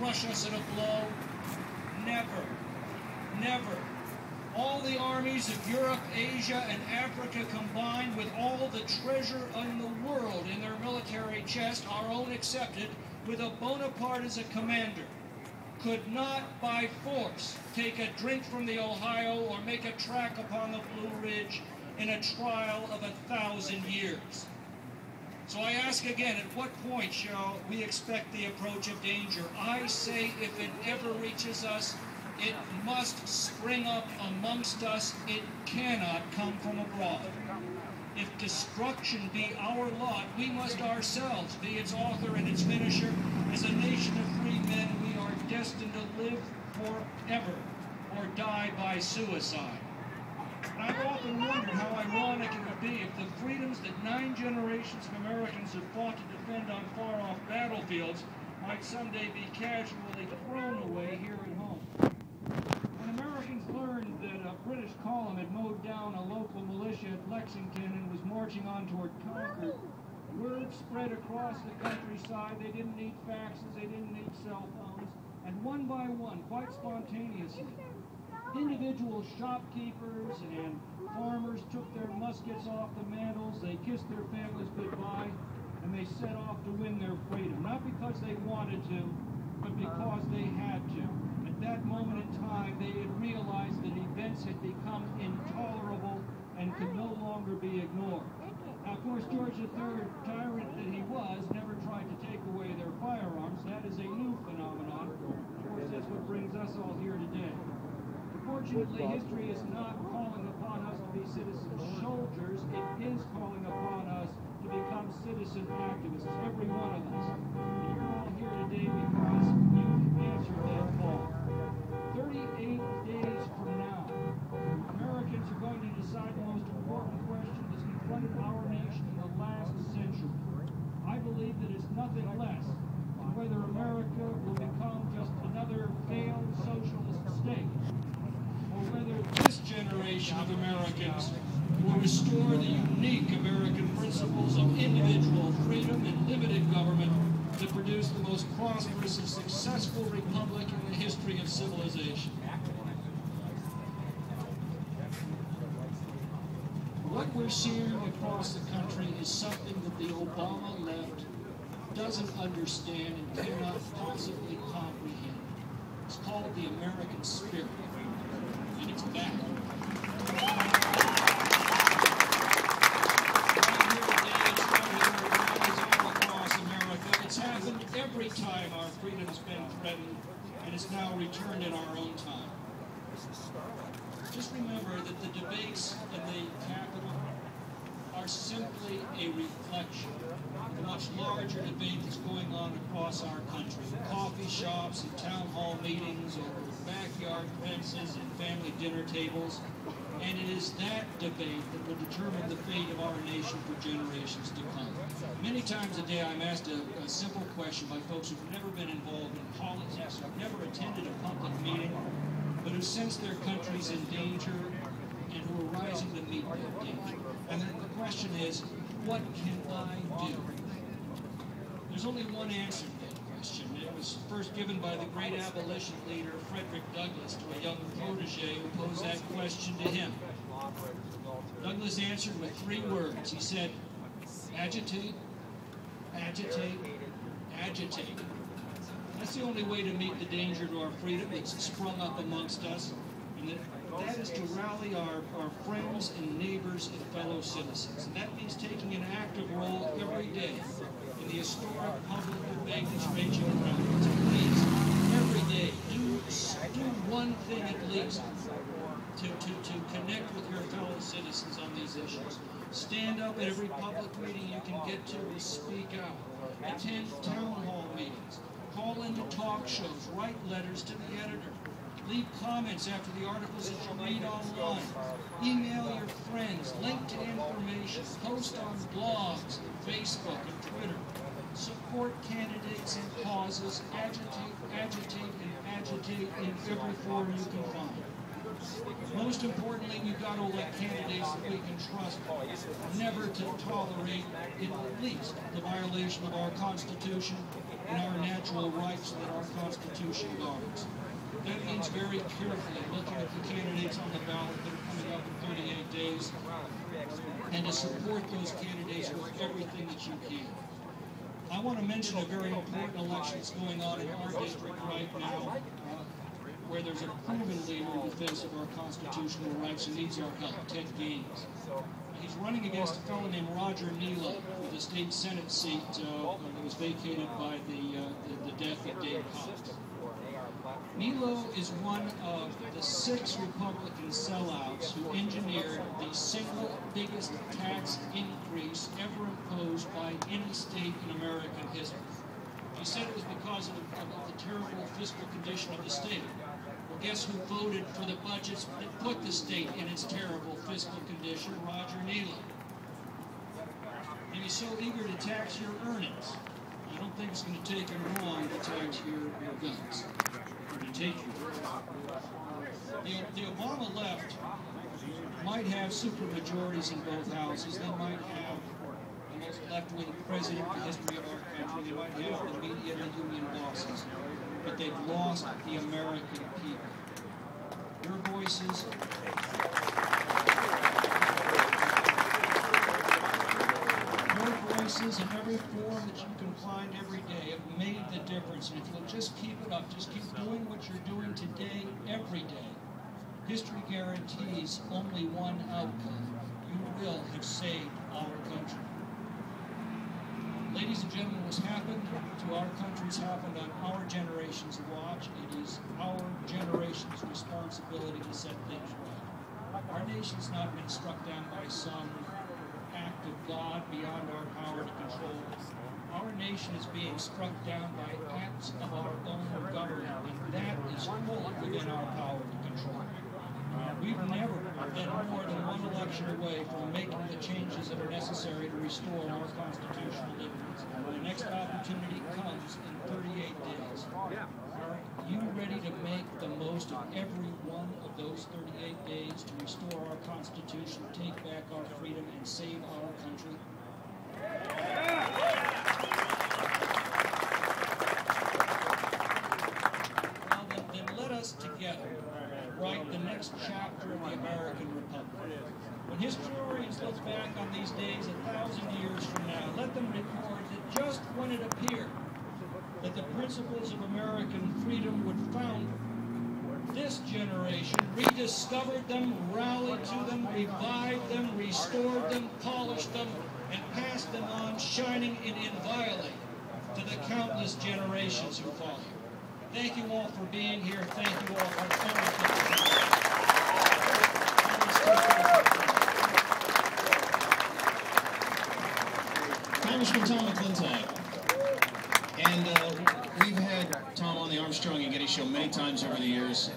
crush us at a blow? Never. Never. All the armies of Europe, Asia, and Africa combined, with all the treasure in the world in their military chest, our own excepted, with a Bonaparte as a commander, could not by force take a drink from the Ohio or make a track upon the Blue Ridge in a trial of 1,000 years. So I ask again, at what point shall we expect the approach of danger? I say if it ever reaches us, it must spring up amongst us. It cannot come from abroad. If destruction be our lot, we must ourselves be its author and its finisher. As a nation of free men, we are destined to live forever or die by suicide. And I've often wondered how ironic it would be if the freedoms that 9 generations of Americans have fought to defend on far-off battlefields might someday be casually thrown away here at home. When Americans learned that a British column had mowed down a local militia at Lexington and was marching on toward Concord, word spread across the countryside. They didn't need faxes, they didn't need cell phones, and one by one, quite spontaneously, individual shopkeepers and farmers took their muskets off the mantles, they kissed their families goodbye, and they set off to win their freedom. Not because they wanted to, but because they had to. At that moment in time, they had realized that events had become intolerable and could no longer be ignored. Now, of course, George III, tyrant that he was, never tried to take away their firearms. That is a new phenomenon. Of course, that's what brings us all here today. Fortunately, history is not calling upon us to be citizen soldiers. It is calling upon us to become citizen activists, every one of us. And you're all here today because you've answered that call. 38 days from now, Americans are going to decide the most important question that's confronted our nation in the last century. I believe that it's nothing less than whether America will become just another failed socialist state, or whether this generation of Americans will restore the unique American principles of individual freedom and limited government that produced the most prosperous and successful republic in the history of civilization. What we're seeing across the country is something that the Obama left doesn't understand and cannot possibly comprehend. It's called the American spirit. And it's back. Right here today, it's all across America. It's happened every time our freedom's been threatened, and it's now returned in our own time. Just remember that the debates in the Capitol are simply a reflection of the much larger debate that's going on across our country. Coffee shops and town hall meetings over backyard fences and family dinner tables. And it is that debate that will determine the fate of our nation for generations to come. Many times a day I'm asked a simple question by folks who've never been involved in politics, who've never attended a public meeting, but who sense their country's in danger and who are rising to meet that danger. And then the question is, what can I do? There's only one answer to that question. It was first given by the great abolition leader Frederick Douglass to a young protege who posed that question to him. Douglass answered with 3 words. He said, agitate, agitate, agitate. That's the only way to meet the danger to our freedom that's sprung up amongst us, and that is to rally our friends and neighbors and fellow citizens. And that means taking an active role every day in the historic public debate that's raging around us. Please, every day, do one thing at least to connect with your fellow citizens on these issues. Stand up at every public meeting you can get to and speak out. Attend town hall meetings. Call into talk shows. Write letters to the editor. Leave comments after the articles that you read online. Email your friends. Link to information. Post on blogs, Facebook, and Twitter. Support candidates and causes. Agitate, agitate, and agitate in every form you can find. Most importantly, we've got to elect candidates that we can trust, never to tolerate, at least, the violation of our Constitution and our natural rights that our Constitution Constitution Guards. That means very carefully looking at the candidates on the ballot that are coming up in 38 days and to support those candidates with everything that you can. I want to mention a very important election that's going on in our district right now, where there's a proven leader in defense of our constitutional rights who needs our help, Ted Gaines. He's running against a fellow named Roger Neela for the state Senate seat that was vacated by the death of Dave Cox. Neela is one of the 6 Republican sellouts who engineered the single biggest tax increase ever imposed by any state in American history. He said it was because of the terrible fiscal condition of the state. Well, guess who voted for the budgets that put the state in its terrible fiscal condition? Roger Neela. And he's so eager to tax your earnings. I don't think it's going to take him long to tax your guns. To take you. The Obama left might have supermajorities in both houses. They might have the most left-wing president in the history of our country. They might have the media and the union bosses. But they've lost the American people. Your voices, in every form that you can find every day have made the difference. And if you'll just keep it up, just keep doing what you're doing today, every day, history guarantees only one outcome. You will have saved our country. Ladies and gentlemen, what's happened to our country's happened on our generation's watch. It is our generation's responsibility to set things right. Our nation's not been struck down by some act of God beyond our power to control. Our nation is being struck down by acts of our own government, and that is fully within our power to control. We've never been more than one election away from making the changes that are necessary to restore our constitutional liberties. The next opportunity comes in 38 days. Are you ready to make the most of every one of those 38 days to restore our Constitution, take back our freedom, and save our country? Well, then let us together write the next chapter of the American Republic. When historians look back on these days 1,000 years from now, let them record that just when it appeared that the principles of American freedom would found this generation, rediscovered them, rallied to them, revived them, restored them, polished them, and passed them on, shining and inviolate to the countless generations who follow. Thank you all for being here. Thank you all for coming. Congressman Tom McClintock. And we've had Tom on the Armstrong and Getty show many times over the years.